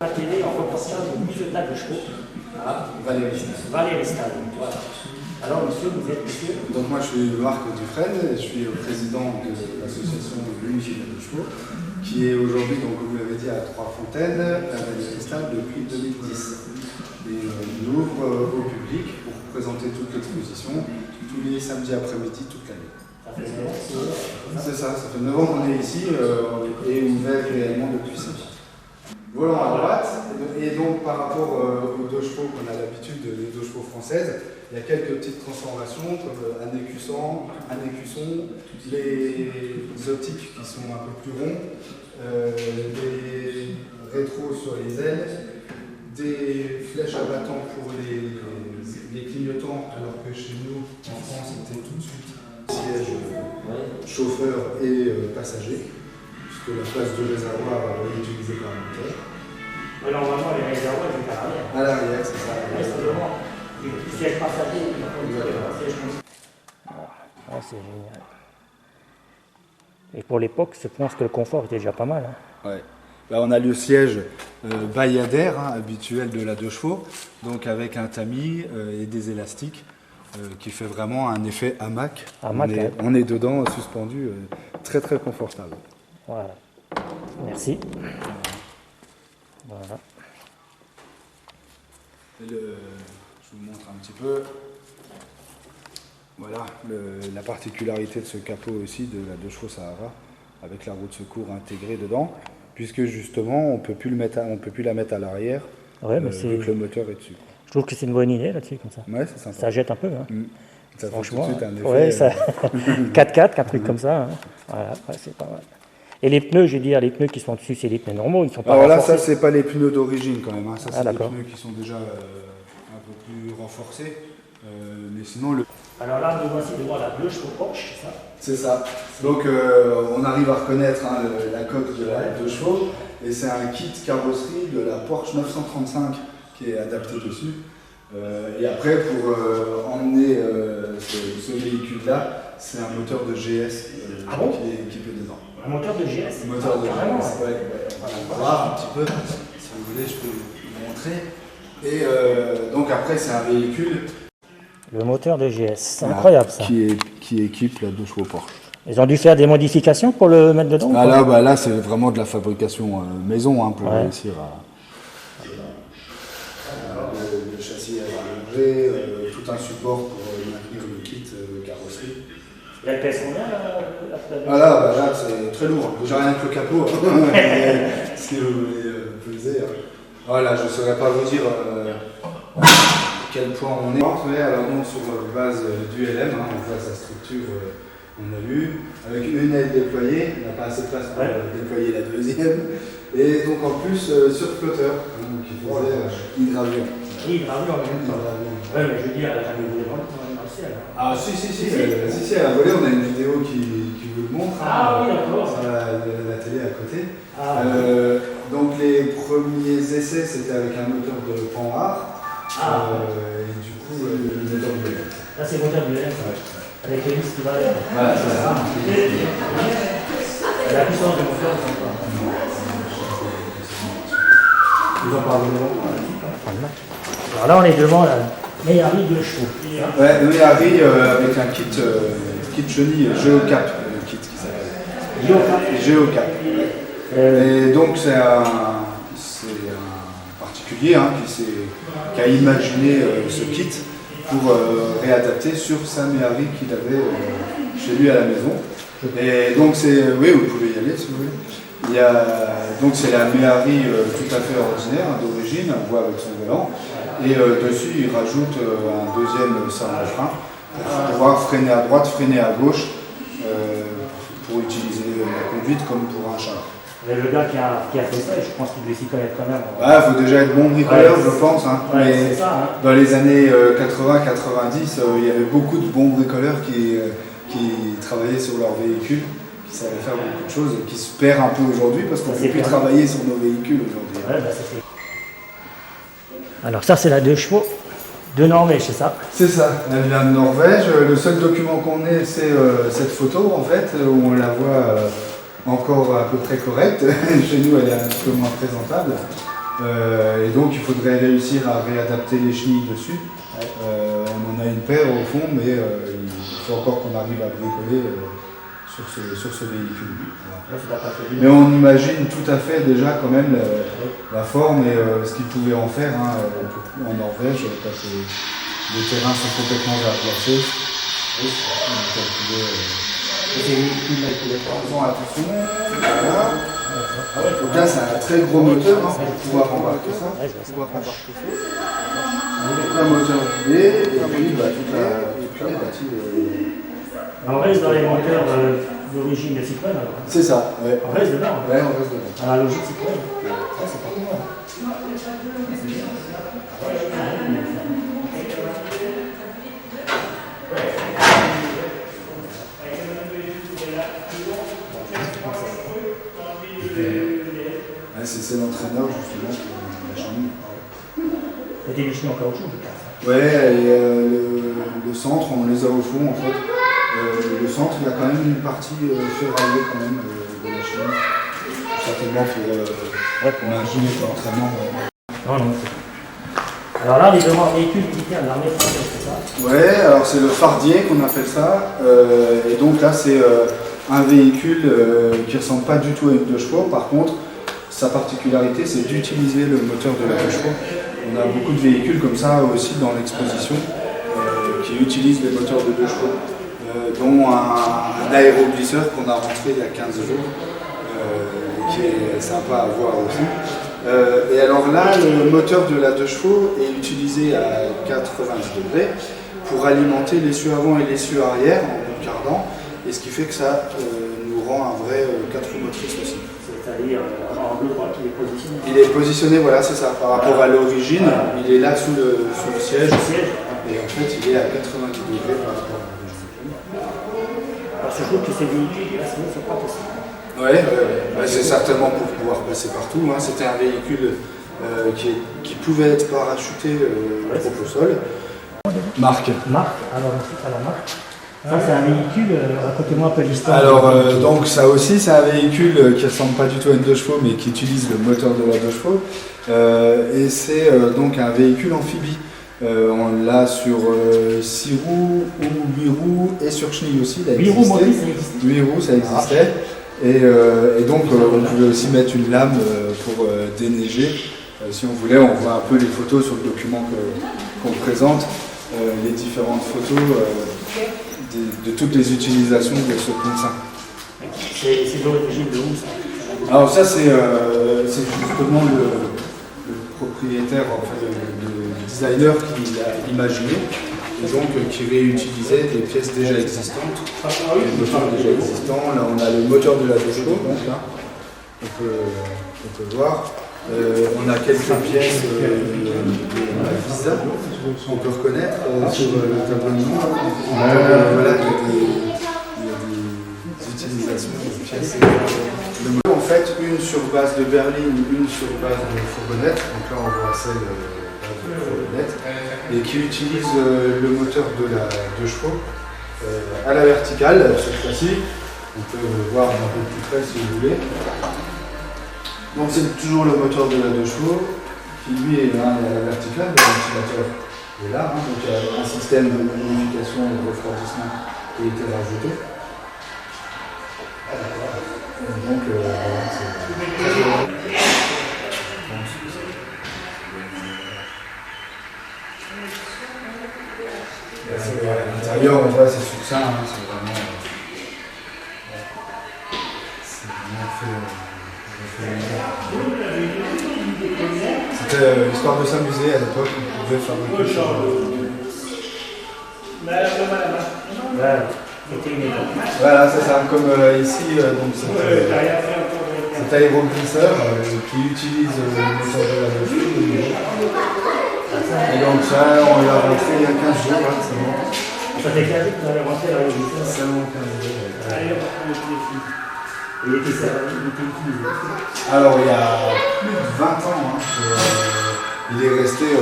La télé en proportion au museta de chevaux à Valéristal. Voilà. Alors, monsieur, vous êtes monsieur? Donc, moi, je suis Marc Dufresne, et je suis président de l'association L'Unité de chevaux, qui est aujourd'hui, donc, comme vous l'avez dit, à Trois-Fontaines, à Valéristal depuis 2010. Et on ouvre au public pour présenter toute l'exposition tous les samedis après-midi, toute l'année. Ça fait 9 ans. C'est ça fait 9 ans qu'on est ici et ouvert réellement depuis 5 ans. Volant à droite, et donc par rapport aux deux chevaux qu'on a l'habitude, les deux chevaux françaises, il y a quelques petites transformations comme un écusson, les optiques qui sont un peu plus ronds, des rétros sur les ailes, des flèches à battant pour les clignotants, alors que chez nous, en France, c'était tout de suite siège chauffeur et passager, puisque la place de réservoir est utilisée par le moteur. Mais normalement, les réservoirs sont à l'arrière. À l'arrière, c'est ça. C'est devant. Le siège passager, il n'y a pas de siège comme ça. Ah, c'est génial. Et pour l'époque, je pense que le confort était déjà pas mal. Hein. Ouais. Là, on a le siège bayadère, habituel de la 2 chevaux, donc avec un tamis et des élastiques qui fait vraiment un effet hamac. On est dedans, suspendu, très très confortable. Voilà. Merci. Voilà. Je vous montre un petit peu. Voilà la particularité de ce capot aussi de la 2 chevaux Sahara, avec la roue de secours intégrée dedans, puisque justement on peut plus la mettre à l'arrière, ouais, vu que le moteur est dessus. Je trouve que c'est une bonne idée là-dessus, comme ça. Ouais, c'est sympa. Ça jette un peu. Hein. Ça franchement, fait tout de suite un effet. Ouais, ça... 4x4, un truc comme ça. Hein. Voilà, ouais, c'est pas mal. Et les pneus, je veux dire, les pneus qui sont dessus, c'est des pneus normaux, ils sont pas Alors là, renforcés. ça, c'est pas les pneus d'origine quand même. Hein. Ça, c'est des d'accord. pneus qui sont déjà un peu plus renforcés. Mais sinon, Alors là, nous voici devant la 2 chevaux Porsche, c'est ça? C'est ça. Donc, on arrive à reconnaître la coque de la 2 chevaux. Et c'est un kit carrosserie de la Porsche 935 qui est adapté dessus. Et après, pour emmener ce véhicule-là, c'est un moteur de GS qui est équipé dedans. Un moteur de GS? Un moteur de carrément, GS, ouais. On va voir un petit peu, si vous voulez, je peux vous montrer. Et donc après, c'est un véhicule... Le moteur de GS, c'est incroyable ça. Qui équipe la 2 chevaux Porsche. Ils ont dû faire des modifications pour le mettre dedans? Là, c'est vraiment de la fabrication maison pour réussir à... Le châssis à allongé, tout un support pour maintenir le kit carrosserie. Et elle pèse combien la Là, c'est très lourd. Déjà rien que le capot. Si vous voulez peser. Voilà, je ne saurais pas vous dire à quel point on est. Mais alors, donc, sur base du LM, on voit sa structure, on a vu. Avec une aile déployée, on n'a pas assez de place pour déployer la deuxième. Et donc en plus, sur flotteur, qui faisait une gravure. Oui, gravure en même temps. Oui, mais je veux dire, elle a jamais volé dans le ciel. Ah, si, elle a volé, on a une vidéo qui vous le montre. Ah, oui, d'accord. La télé à côté. Donc les premiers essais, c'était avec un moteur de Panhard. Et du coup, le moteur de LM. Là, c'est le moteur de LM, avec les vis qui va aller. Voilà, c'est ça. La puissance du moteur, c'est pas. Ils ont pas alors là, on est devant la Méhari 2 chevaux. Ouais, Méhari avec un kit chenille Geocap, le kit qui s'appelle. Geocap. Et donc c'est un particulier qui a imaginé ce kit pour réadapter sur sa Méhari qu'il avait chez lui à la maison. Et donc oui, vous pouvez y aller si vous voulez. Donc c'est la Méhari tout à fait ordinaire, d'origine, on voit avec son volant. Et dessus, il rajoute un deuxième serre à frein pour pouvoir freiner à droite, freiner à gauche, pour utiliser la conduite comme pour un char. Mais le gars qui a fait ça, je pense qu'il doit s'y connaître quand même. Il faut déjà être bon bricoleur, je pense. Mais ça, dans les années 80-90, il y avait beaucoup de bons bricoleurs qui travaillaient sur leur véhicule, qui savaient faire beaucoup de choses, qui se perdent un peu aujourd'hui parce qu'on ne peut plus travailler sur nos véhicules aujourd'hui. Alors ça, c'est la 2 chevaux de Norvège, c'est ça? C'est ça, elle vient de Norvège. Le seul document qu'on ait, c'est cette photo, en fait, où on la voit encore à peu près correcte. Chez nous, elle est un petit peu moins présentable. Et donc il faudrait réussir à réadapter les chenilles dessus. On en a une paire au fond, mais il faut encore qu'on arrive à bricoler sur ce véhicule. Voilà. Mais on imagine tout à fait déjà quand même la forme et ce qu'ils pouvaient en faire en Norvège quand les terrains sont complètement déplacés. Attention, voilà. Donc là c'est un très gros moteur pour pouvoir embarquer ça. Un moteur vidé et puis toute la bâtie. On reste dans les moteurs d'origine de Citroën alors. C'est ça, ouais. On reste dedans. Ouais, on reste dedans. Dans la logique Citroën. Ça c'est pas mal. C'est l'entraîneur justement qui l'a chenille. C'était des chenilles en caoutchouc, je pense. Ouais, et le centre, on les a au fond en fait. Le centre, il y a quand même une partie ferraillée quand même de la chenille. Certainement pour imaginer l'entraînement. Non, non. Alors là, les demandes véhicules militaires de l'armée française, c'est ça? Ouais, alors c'est le fardier qu'on appelle ça. Et donc là, c'est un véhicule qui ne ressemble pas du tout à une 2 chevaux. Par contre, sa particularité, c'est d'utiliser le moteur de la 2 chevaux. On a beaucoup de véhicules comme ça aussi dans l'exposition qui utilisent les moteurs de 2 chevaux, dont un aéroglisseur qu'on a rentré il y a 15 jours, qui est sympa à voir aussi. Et alors là, le moteur de la 2 chevaux est utilisé à 90 degrés pour alimenter l'essieu avant et l'essieu arrière en bout de cardan, et ce qui fait que ça nous rend un vrai 4 roues motrices aussi. C'est-à-dire en bleu droit qui est positionné. Il est positionné, voilà, c'est ça, par rapport à l'origine, il est là sous le siège, et en fait il est à 90 degrés par rapport à l'origine. Alors je trouve que ces véhicules, là, sinon c'est pas possible. Ouais. C'est certainement pour pouvoir passer partout. Hein. C'était un véhicule qui pouvait être parachuté au sol. Marque. Alors ensuite à la marque. Ça c'est un véhicule, racontez-moi un peu l'histoire. Alors donc ça aussi c'est un véhicule qui ressemble pas du tout à une 2 chevaux mais qui utilise le moteur de la 2 chevaux. Et c'est donc un véhicule amphibie. On l'a sur 6 roues ou 8 roues et sur chenille aussi. 8 roues motrices, ça existait. 8 roues ça existait. Et donc on pouvait aussi mettre une lame pour déneiger. Si on voulait, on voit un peu les photos sur le document qu'on présente, les différentes photos de toutes les utilisations de ce pont-saint. C'est d'origine de où ça? Alors ça c'est justement le propriétaire, enfin, le designer qui l'a imaginé. Et donc qui réutilisait des pièces déjà existantes, des moteurs déjà existants. Là on a le moteur de la 2 chevaux, donc là on peut voir. On a quelques pièces de la Visa qu'on peut reconnaître sur le tableau de nom. Voilà, il y a des utilisations de pièces. En fait, une sur base de berline, une sur base de fourgonnette. Donc là on voit celle de fourgonnette. Et qui utilise le moteur de la 2 chevaux à la verticale cette fois-ci. On peut voir un peu plus près si vous voulez. Donc c'est toujours le moteur de la 2 chevaux qui lui est à la verticale, le ventilateur est là, donc il y a un système de modification et de refroidissement qui a été rajouté. Donc voilà, c'est... À l'intérieur, on voit c'est succinct, hein, c'est vraiment fait. C'était histoire de s'amuser à l'époque, on pouvait fabriquer ça. Voilà, c'est ça, comme ici, donc cet aéroglisseur qui utilise le moteur de la 2 chevaux. Et donc ça, on l'a rentré il y a 15 jours, hein, c'est bon. Ça fait 15 jours que vous avez rentré l'aéroglisseur. C'est bon, 15 jours. Il était utilisé. Alors il y a plus de 20 ans, hein, il est resté il y a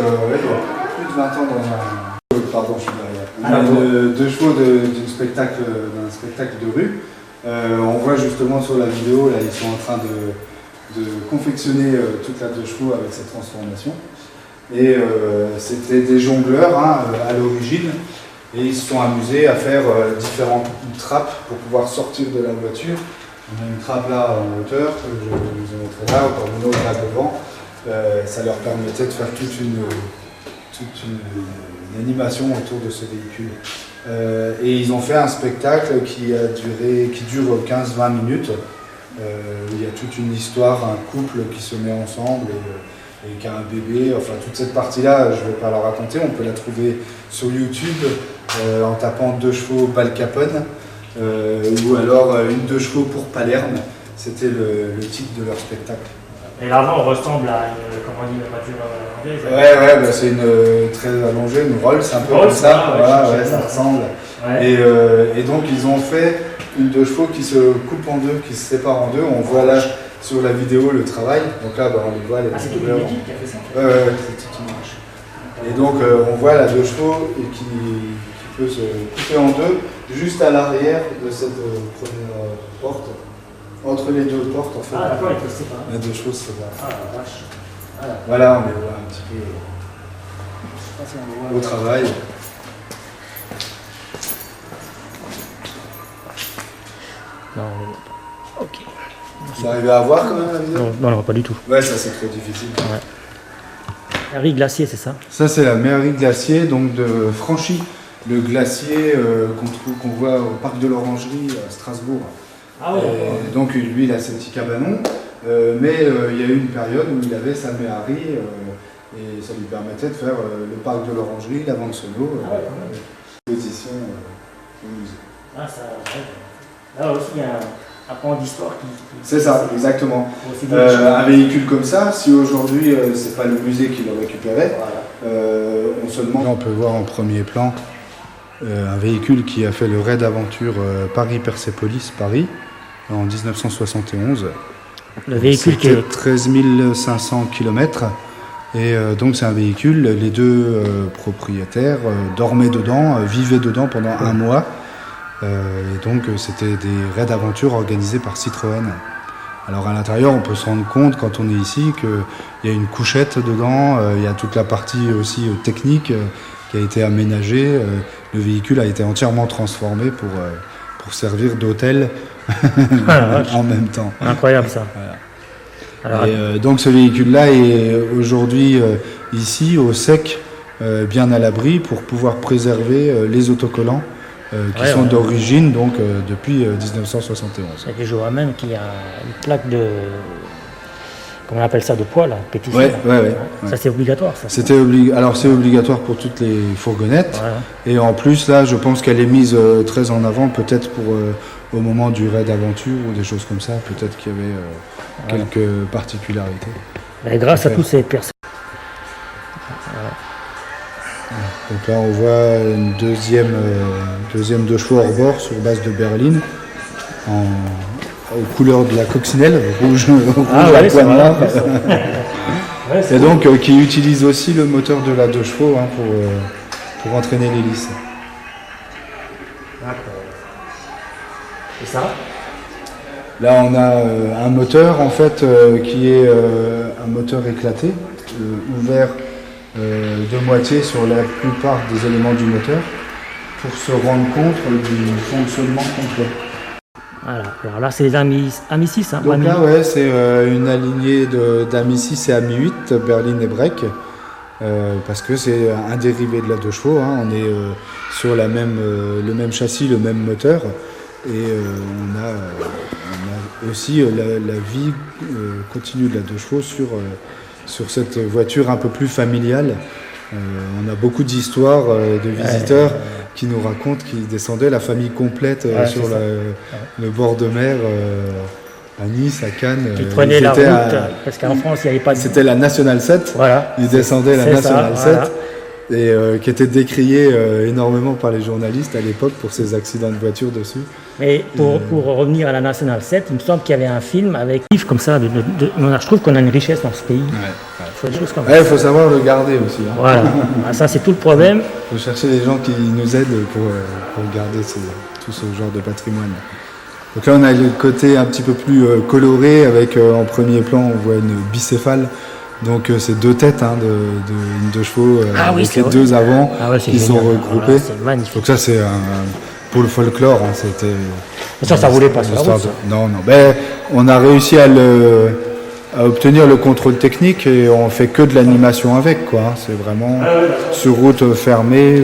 plus de 20 ans dans un... Pardon, je suis derrière. On a 2 chevaux d'un spectacle de rue. On voit justement sur la vidéo, là ils sont en train confectionner toute la 2 chevaux avec cette transformation. Et c'était des jongleurs à l'origine, et ils se sont amusés à faire différentes trappes pour pouvoir sortir de la voiture. On a une trappe là en hauteur, que je vous ai montré là, encore une autre là devant. Ça leur permettait de faire toute une animation autour de ce véhicule. Et ils ont fait un spectacle qui dure 15-20 minutes, où il y a toute une histoire, un couple qui se met ensemble et qui a un bébé. Enfin, toute cette partie-là, je ne vais pas la raconter, on peut la trouver sur YouTube en tapant 2 chevaux Bal Capone, ou alors une 2 chevaux pour Palerme. C'était le titre de leur spectacle. Et l'avant ressemble à une voiture anglaise. Ouais, bah c'est une très allongée, une Rolls, un peu comme ça. Voilà, ça ressemble. Ouais. Et donc ils ont fait une 2 chevaux qui se coupe en deux, qui se sépare en deux. On voit là sur la vidéo le travail. Donc là, on les voit. C'est toute une équipe qui a fait ça. Ouais, c'est toute une marche. Et donc on voit la 2 chevaux qui peut se couper en deux, juste à l'arrière de cette première porte. Entre les 2 portes, en fait. Ah, d'accord, ils peuvent séparer. Les 2 choses séparées. Ah, la vache. Voilà, on les voit un petit peu au travail. Non, ok. Vous arrivez à voir quand même la vidéo? Non, pas du tout. Ouais, ça c'est trop difficile. Ouais. Mairie Glacier, c'est ça? Ça c'est la mairie Glacier, donc de Franchy, le glacier qu'on voit au parc de l'Orangerie à Strasbourg. Ah ouais, donc lui il a ses petits cabanons, mais il y a eu une période où il avait sa méhari et ça lui permettait de faire le parc de l'Orangerie, la vente solo, l'exposition au musée. Ah, ça, là aussi il y a un pan d'histoire qui... C'est ça, exactement. Un véhicule comme ça, si aujourd'hui c'est pas le musée qui le récupérait, on se demande... Là, on peut voir en premier plan un véhicule qui a fait le raid aventure Paris-Persépolis, Paris, en 1971. Le véhicule qui est 13 500 km. Et donc c'est un véhicule, les 2 propriétaires dormaient dedans, vivaient dedans pendant 1 mois. Et donc c'était des raids d'aventure organisés par Citroën. Alors à l'intérieur, on peut se rendre compte quand on est ici qu'il y a une couchette dedans, il y a toute la partie aussi technique qui a été aménagée. Le véhicule a été entièrement transformé pour servir d'hôtel en même temps. Incroyable ça. Voilà. Alors, donc ce véhicule-là est aujourd'hui ici au sec, bien à l'abri pour pouvoir préserver les autocollants qui sont d'origine donc depuis 1971. Et je vois même qu'il y a une plaque de... Comment on appelle ça, de poids, là, pétition. Ouais. Ça, c'est obligatoire, ça. Alors, c'est obligatoire pour toutes les fourgonnettes. Voilà. Et en plus, là, je pense qu'elle est mise très en avant, peut-être pour au moment du raid d'aventure ou des choses comme ça. Peut-être qu'il y avait quelques particularités. Et grâce à tous ces personnes. Donc là, on voit une deuxième 2 chevaux hors bord sur base de berline. Aux couleurs de la coccinelle, rouge à poids noir. Et donc qui utilise aussi le moteur de la 2 chevaux pour entraîner l'hélice. D'accord. Et ça? Là on a un moteur en fait qui est un moteur éclaté, ouvert de moitié sur la plupart des éléments du moteur pour se rendre compte du fonctionnement complet. Voilà. Alors là, c'est les AMI 6. Hein, donc là, c'est une alignée d'AMI 6 et AMI 8, berline et break, parce que c'est un dérivé de la 2 chevaux. Hein. On est sur le même châssis, le même moteur, et on a aussi la vie continue de la 2 chevaux sur cette voiture un peu plus familiale. On a beaucoup d'histoires de visiteurs qui nous racontent qu'ils descendaient la famille complète sur le bord de mer à Nice, à Cannes. Ils prenaient la route, parce qu'en France, il n'y avait pas de... C'était la Nationale 7, voilà. Ils descendaient la Nationale 7, et qui était décriée énormément par les journalistes à l'époque pour ces accidents de voiture dessus. Mais pour revenir à la Nationale 7, il me semble qu'il y avait un film avec livres comme ça. Je trouve qu'on a une richesse dans ce pays. Il faut savoir le garder aussi. Hein. Voilà, ça c'est tout le problème. Il faut chercher des gens qui nous aident pour garder tout ce genre de patrimoine. Donc là, on a le côté un petit peu plus coloré, avec en premier plan, on voit une bicéphale. Donc c'est deux têtes de deux chevaux avec les deux avant qui sont regroupés. Voilà, c'est magnifique. Donc ça, c'est pour le folklore. C'était. Ça voulait pas sur la route, ça. Non, non. Ben, on a réussi à obtenir le contrôle technique et on fait que de l'animation avec, quoi. C'est vraiment sur route fermée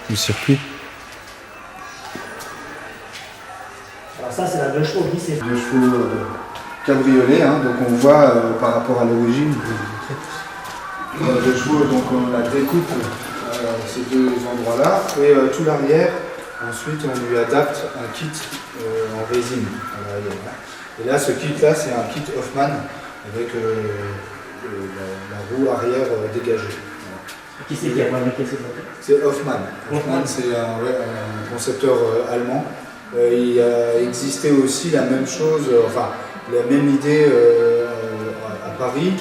ou circuit. Alors ça, c'est la 2 chevaux glissée. 2 chevaux cabriolet, donc on voit par rapport à l'origine. 2 chevaux, donc on la découpe ces deux endroits-là et tout l'arrière. Ensuite, on lui adapte un kit en résine à l'arrière. Et là, ce kit-là, c'est un kit Hoffman avec la roue arrière dégagée. Voilà. Qui c'est qui a fabriqué cette voiture? C'est Hoffman. Hoffman, c'est un concepteur allemand. Il a existé aussi la même chose, la même idée à Paris.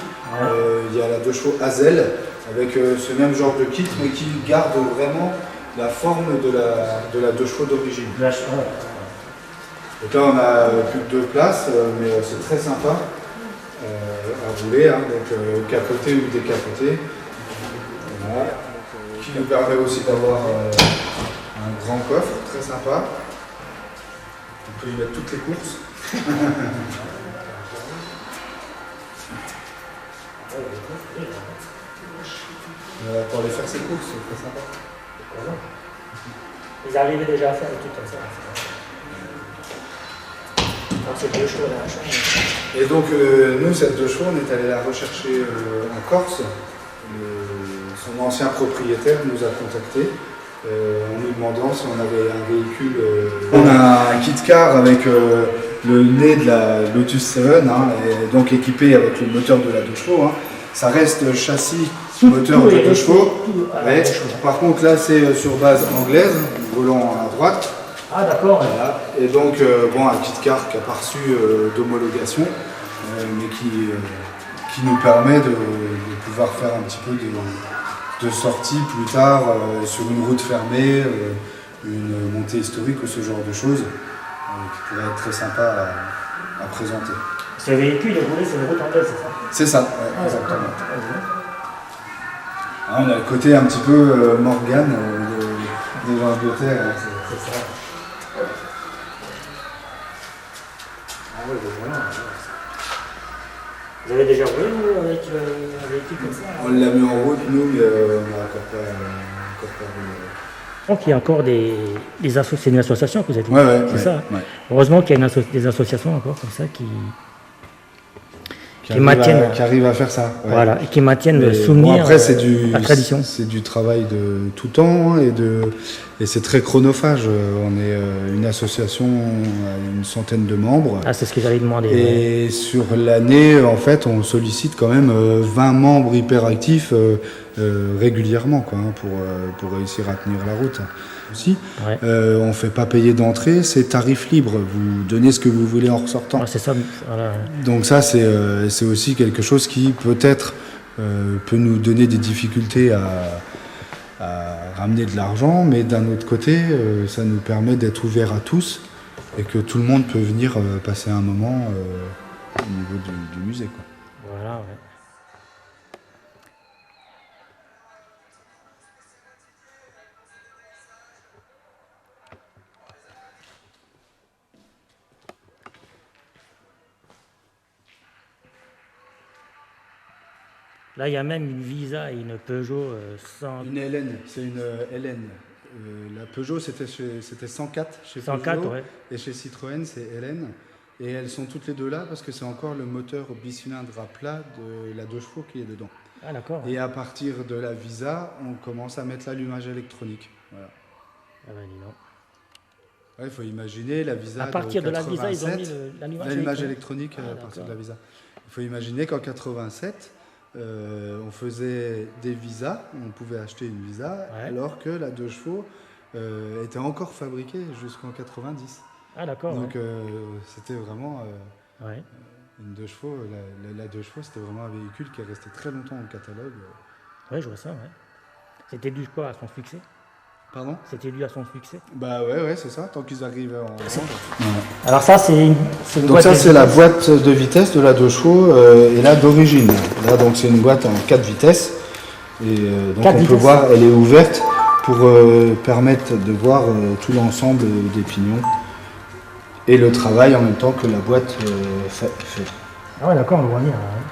Il y a la 2 chevaux Hazel avec ce même genre de kit, mais qui garde vraiment la forme de la 2 chevaux d'origine. Donc là, on a plus de 2 places, mais c'est très sympa à rouler, donc capoté ou décapoté. Voilà. Qui nous permet aussi d'avoir un grand coffre, très sympa. On peut y mettre toutes les courses. Pour aller faire ses courses, c'est très sympa. Ils arrivaient déjà à faire des trucs comme ça. Donc c'est 2 chevaux là. Et donc nous, cette 2 chevaux, on est allé la rechercher en Corse. Son ancien propriétaire nous a contactés en nous demandant si on avait un véhicule. On a un kit car avec le nez de la Lotus 7, et donc équipé avec le moteur de la 2 chevaux. Ça reste châssis moteur de 2 chevaux. Par contre, là, c'est sur base anglaise, volant à droite. Ah, d'accord. Voilà. Et donc, un kit car qui n'a pas reçu d'homologation, mais qui nous permet de pouvoir faire un petit peu de sortie plus tard sur une route fermée, une montée historique ou ce genre de choses, qui pourrait être très sympa à présenter. Ce véhicule est roulé sur une route anglaise, c'est ça? C'est ça, exactement. On a le côté un petit peu Morgan de l'Angleterre. C'est ça. Ah oui, voilà. Vous avez déjà roulé, vous, avec un véhicule comme ça? On l'a mis en route, nous, mais on n'a encore pas roulé. Donc il y a encore c'est une association que vous êtes dit. Ouais, c'est ça. Ouais. Heureusement qu'il y a des associations encore comme ça qui arrivent à faire ça. Ouais. Voilà, et qui maintiennent le souvenir, après, la tradition. C'est du travail de tout temps et c'est très chronophage. On est une association à une centaine de membres. Ah, c'est ce que j'allais demander. Et sur l'année, en fait, on sollicite quand même 20 membres hyperactifs régulièrement, quoi, pour réussir à tenir la route. Aussi. Ouais. On ne fait pas payer d'entrée, c'est tarif libre. Vous donnez ce que vous voulez en ressortant. Ah, c'est ça. Voilà. Donc ça, c'est aussi quelque chose qui peut-être peut nous donner des difficultés à ramener de l'argent, mais d'un autre côté, ça nous permet d'être ouverts à tous et que tout le monde peut venir passer un moment au niveau du musée, quoi. Voilà, ouais. Là, il y a même une Visa et une Peugeot 100. Une Hélène, c'est une Hélène. La Peugeot, c'était 104 chez 104, Peugeot, ouais. Et chez Citroën, c'est Hélène. Et elles sont toutes les deux là parce que c'est encore le moteur bicylindre à plat de la 2 chevaux qui est dedans. Ah, d'accord. Et à partir de la Visa, on commence à mettre l'allumage électronique. Voilà. Ah ben, dis donc. Il faut imaginer la Visa. À partir de la Visa, ils ont mis l'allumage électronique à d'accord. partir de la Visa. Il faut imaginer qu'en 87, on faisait des visas, on pouvait acheter une Visa, alors que la 2 chevaux était encore fabriquée jusqu'en 90. Ah, d'accord. Donc c'était vraiment une 2 chevaux. La 2 chevaux, c'était vraiment un véhicule qui est resté très longtemps au catalogue. Oui, je vois ça, ouais. C'était dû quoi à son succès? Pardon? C'était dû à son succès. Bah ouais, c'est ça, tant qu'ils arrivent à en vendre. Alors ça, c'est une Donc boîte ça, de c'est la vitesse. boîte de vitesse de la 2 chevaux, et là d'origine. Là, donc c'est une boîte en 4 vitesses. Et donc 4 on peut vitesses. voir, elle est ouverte pour permettre de voir tout l'ensemble des pignons et le travail en même temps que la boîte fait. Ah ouais, d'accord, on le voit bien. Là, hein.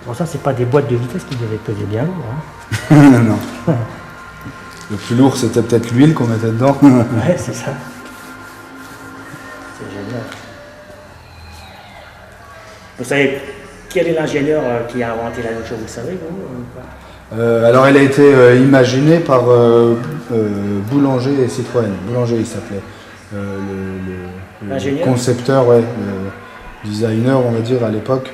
Bon, ça, c'est pas des boîtes de vitesse qui devaient peser bien lourd. Hein. Non. Le plus lourd, c'était peut-être l'huile qu'on mettait dedans. Ouais, c'est ça. C'est génial. Vous savez, quel est l'ingénieur qui a inventé la chose, vous savez, vous ou pas? Alors elle a été imaginée par Boulanger et Citroën. Boulanger il s'appelait. Le L'ingénieur. concepteur, ouais, le designer on va dire à l'époque.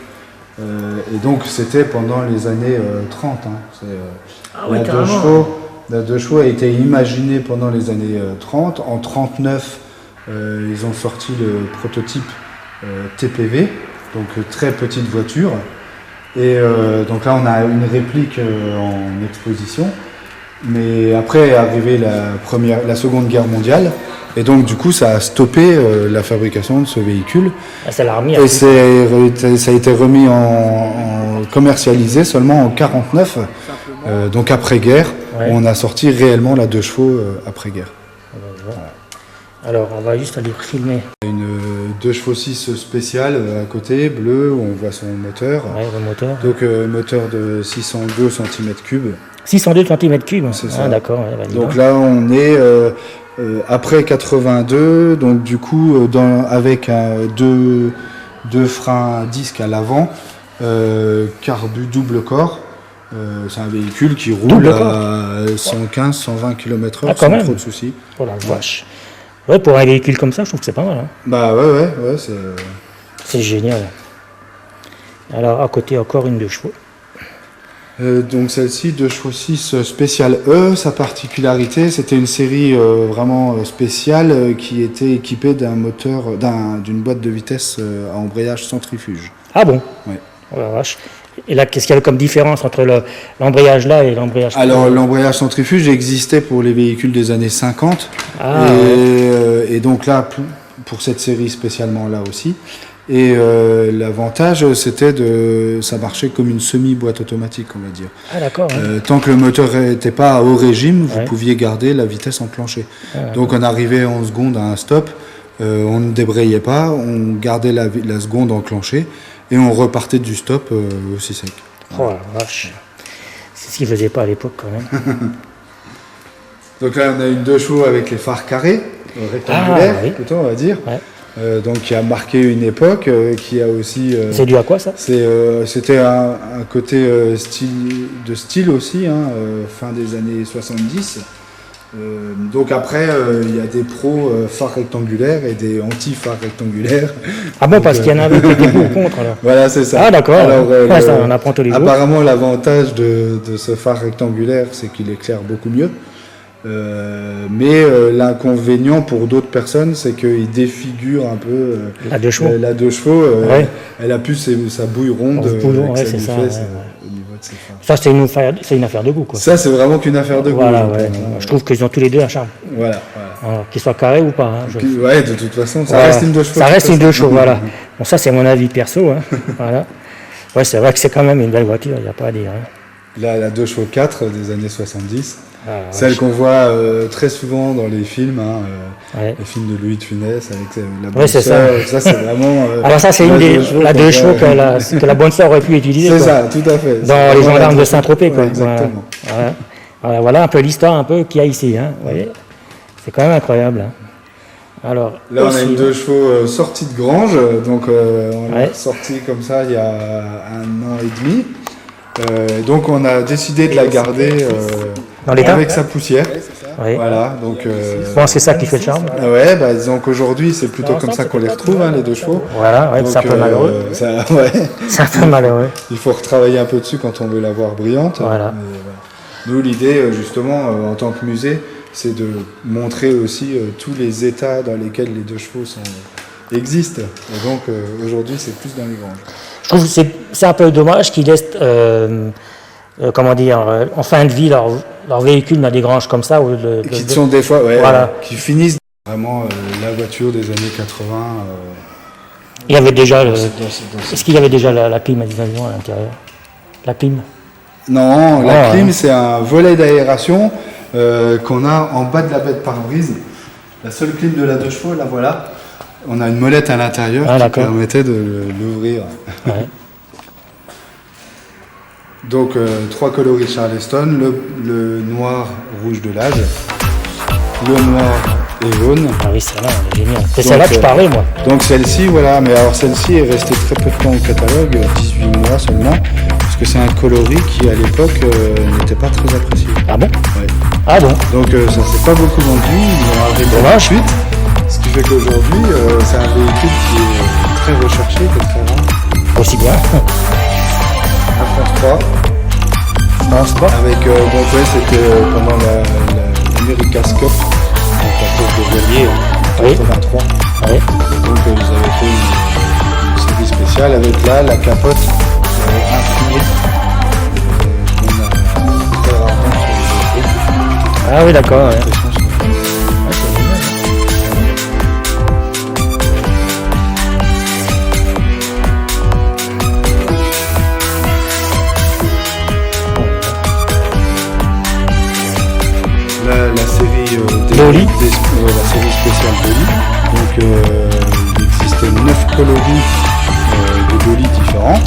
Et donc c'était pendant les années 30. Hein. Ah ouais, La carrément. deux chevaux a été imaginée pendant les années 30. En 39, ils ont sorti le prototype TPV, donc très petite voiture. Et donc là, on a une réplique en exposition. Mais après est arrivée la Seconde Guerre mondiale. Et donc, du coup, ça a stoppé la fabrication de ce véhicule. Ah, c'est l'armée. Et ça a été remis commercialisé seulement en 1949, donc après-guerre. Ouais. On a sorti réellement la 2 chevaux après-guerre. Alors, on va juste aller filmer. Une 2 chevaux 6 spéciale à côté, bleu, où on voit son moteur. Ouais, le moteur. Donc, moteur de 602 cm3. 602 cm3. C'est Ah, ça. d'accord. Ouais, bah, dis Donc donc. là, on est après 82, donc du coup, avec deux freins à disque à l'avant, carbu double corps. C'est un véhicule qui roule Double à 115-120 km/h Ah, quand sans même. trop de soucis. Oh la vache. Ouais, pour un véhicule comme ça, je trouve que c'est pas mal. Hein. Bah ouais, c'est... C'est génial. Alors, à côté, encore une 2 chevaux. Donc celle-ci, 2 chevaux 6 spéciale E, sa particularité, c'était une série vraiment spéciale qui était équipée d'un moteur, d'une boîte de vitesse à embrayage centrifuge. Ah bon? Ouais. Oh la vache. Et là, qu'est-ce qu'il y a comme différence entre l'embrayage là et l'embrayage? Alors l'embrayage centrifuge existait pour les véhicules des années 50, Ah, et donc là, pour cette série spécialement là aussi. Et l'avantage, c'était ça marchait comme une semi-boîte automatique, on va dire. Ah d'accord. Hein. Tant que le moteur n'était pas à haut régime, vous Ouais. pouviez garder la vitesse enclenchée. Donc on arrivait en seconde à un stop, on ne débrayait pas, on gardait la seconde enclenchée et on repartait du stop aussi sec. Oh la vache. C'est ce qu'ils faisaient pas à l'époque quand même. Donc là on a une 2 chevaux avec les phares carrés, rectangulaires oui. plutôt on va dire. Ouais. Donc qui a marqué une époque, qui a aussi... C'est dû à quoi ça? C'était un côté style aussi, hein, fin des années 70. Donc après, il y a des pros phares rectangulaires et des anti-phares rectangulaires. Ah bon, parce qu'il y en avait qui étaient pour ou contre alors. Voilà, c'est ça. Ah d'accord. Alors, Ouais, ça, on apprend tous les jours. apparemment, l'avantage de ce phare rectangulaire, c'est qu'il éclaire beaucoup mieux. Mais l'inconvénient pour d'autres personnes, c'est qu'il défigure un peu La 2 chevaux. la 2 chevaux. Ouais. Elle a plus sa bouille ronde Bouille ronde, que ouais, c'est lui ça, fait, ouais, c'est ouais. au niveau de ses phares. Ça, c'est une affaire de goût quoi. Ça, c'est vraiment qu'une affaire de goût. Voilà, je ouais. pense, hein. Je trouve qu'ils ont tous les deux un charme. Voilà. Alors, qu'ils soient carrés ou pas. Hein, Ouais, de toute façon, ça Voilà. reste une 2 chevaux. Ça de reste toute une 2 façon. chevaux, voilà. Bon, ça, c'est mon avis perso. Hein. Voilà. Ouais, c'est vrai que c'est quand même une belle voiture, il n'y a pas à dire. Hein. Là, la 2 chevaux 4 des années 70. Ah, ouais. Celle qu'on voit très souvent dans les films, hein, Ouais. les films de Louis de Funès avec la Ouais, bonne c'est sœur. ça. Ça, c'est vraiment. Alors ça, c'est la une des 2 chevaux la qu'on 2 voit. chevaux que la bonne sœur aurait pu utiliser. C'est quoi. ça, tout à fait. Dans C'est les vraiment gendarmes la de 2 Saint-Tropez, quoi. Ouais, exactement. Voilà un peu l'histoire un peu qu'il y a ici. Hein. Vous voyez, c'est quand même incroyable. Hein. Alors, Là, on a aussi, une 2 chevaux sortie de grange, donc on Ouais. l'a sortie comme ça il y a 1 an et demi. Donc on a décidé de la garder Dans l'état avec sa poussière. ouais. Voilà, donc. Je pense que c'est ça qui fait le charme. Ouais, bah disons qu'aujourd'hui c'est plutôt comme ça qu'on les retrouve, hein, les 2 chevaux. Voilà, ouais, Donc, c'est un peu malheureux. Ouais. C'est un peu malheureux. Il faut retravailler un peu dessus quand on veut la voir brillante. Voilà. Mais voilà. Nous, l'idée, justement, en tant que musée, c'est de montrer aussi tous les états dans lesquels les 2 chevaux existent. Et donc, aujourd'hui, c'est plus dans les granges. Je trouve que c'est un peu dommage qu'ils laissent comment dire, en fin de vie leur véhicule dans des granges comme ça. Qui sont des fois, ouais, voilà. Qui finissent vraiment la voiture des années 80. Il y avait déjà, est-ce qu'il y avait déjà la clim à l'intérieur? La clim? Non, la clim, c'est un volet d'aération qu'on a en bas de la baie de pare-brise. La seule clim de la 2 chevaux, là voilà. On a une molette à l'intérieur qui permettait de l'ouvrir. Ouais. Donc 3 coloris Charleston, le noir rouge de l'âge, le noir et jaune. Ah oui, celle-là, elle est géniale. C'est celle-là que je parlais, moi. Donc celle-ci, voilà, mais alors celle-ci est restée très peu de temps au catalogue, 18 mois seulement, parce que c'est un coloris qui à l'époque n'était pas très apprécié. Ah bon? Ouais. Ah bon? Donc ça ne s'est pas beaucoup vendu, ils l'ont arrêté ensuite, ce qui fait qu'aujourd'hui c'est un véhicule qui est très recherché, qui est très rare. Aussi bien. Un France 3. Avec, donc ouais, c'était pendant l'America's Cup, donc la course de voilier en 83. Oui. Donc ils avaient fait une série spéciale avec là la capote imprimée qu'on a très rarement sur les véhicules. Ah oui, d'accord. Ouais. La série Dolly. La série spéciale Dolly. Donc il existait 9 coloris de Dolly différents.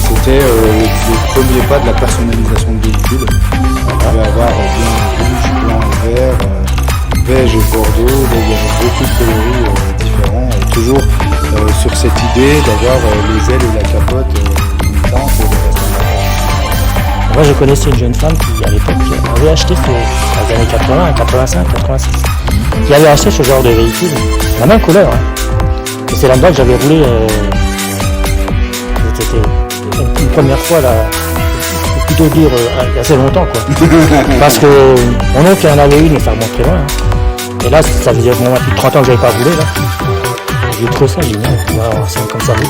C'était le premier pas de la personnalisation de véhicule. On pouvait avoir bien rouge, blanc et vert, beige et bordeaux. Donc il y avait beaucoup de coloris différents. Et toujours sur cette idée d'avoir les ailes et la capote d'une teinte et le reste de la page. Moi, je connaissais une jeune femme qui, à l'époque, avait acheté dans les années 80, 85, 86, qui avait acheté ce genre de véhicule, la même couleur. Hein. Et c'est là-dedans que j'avais roulé. C'était une première fois, là, plutôt dire, il y a assez longtemps, quoi. Parce que mon oncle en avait une et ça remontait loin. Hein. Et là, ça faisait au moins plus de 30 ans que j'avais pas roulé, là. J'ai trouvé ça génial. Wow, c'est comme ça roule.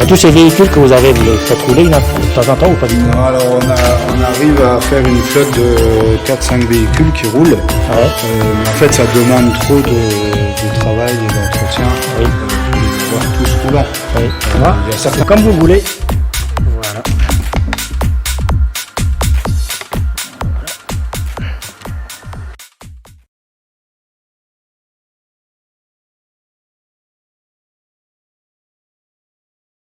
Tous ces véhicules que vous avez, vous les faites rouler de temps en temps ou pas du tout? Non, alors on arrive à faire une flotte de 4-5 véhicules qui roulent. Ah ouais. Mais en fait, ça demande trop de travail et d'entretien pour les avoir tous roulants. Oui. Il y a certains... Comme vous voulez.